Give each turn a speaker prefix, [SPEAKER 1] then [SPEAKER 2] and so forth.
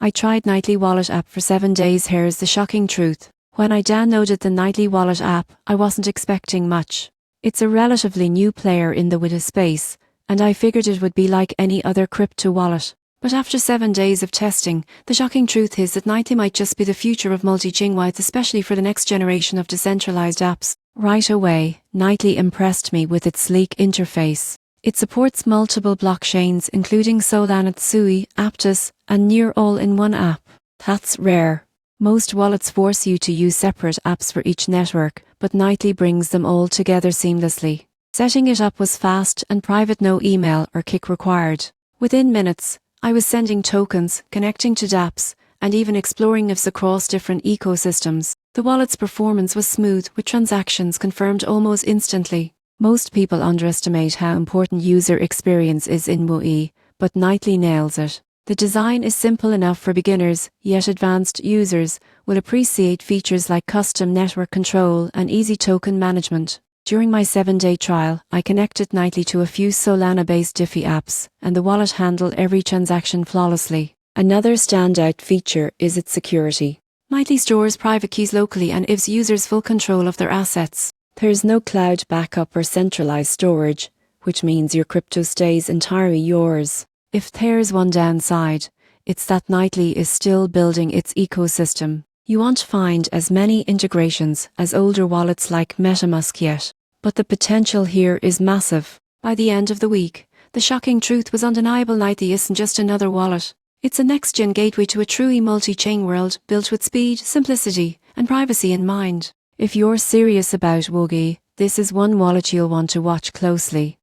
[SPEAKER 1] I tried Nightly Wallet app for 7 days. Here's the shocking truth. When I downloaded the Nightly Wallet app, I wasn't expecting much. It's a relatively new player in the Wita space, and I figured it would be like any other crypto wallet. But after 7 days of testing, the shocking truth is that Nightly might just be the future of multi-chain wallets, especially for the next generation of decentralized apps. Right away, Nightly impressed me with its sleek interface. It supports multiple blockchains including Solana, Sui, Aptos, and Near all in one app. That's rare. Most wallets force you to use separate apps for each network, but Nightly brings them all together seamlessly. Setting it up was fast and private, no email or KYC required. Within minutes, I was sending tokens, connecting to dApps, and even exploring IFs across different ecosystems. The wallet's performance was smooth, with transactions confirmed almost instantly. Most people underestimate how important user experience is in Wui, but Nightly nails it. The design is simple enough for beginners, yet advanced users will appreciate features like custom network control and easy token management. During my 7-day trial, I connected Nightly to a few Solana-based DeFi apps, and the wallet handled every transaction flawlessly. Another standout feature is its security. Nightly stores private keys locally and gives users full control of their assets. There's no cloud backup or centralized storage, which means your crypto stays entirely yours. If there's one downside, it's that Nightly is still building its ecosystem. You won't find as many integrations as older wallets like MetaMask yet, but the potential here is massive. By the end of the week, the shocking truth was undeniable. Nightly isn't just another wallet. It's a next-gen gateway to a truly multi-chain world built with speed, simplicity, and privacy in mind. If you're serious about Woogie, this is one wallet you'll want to watch closely.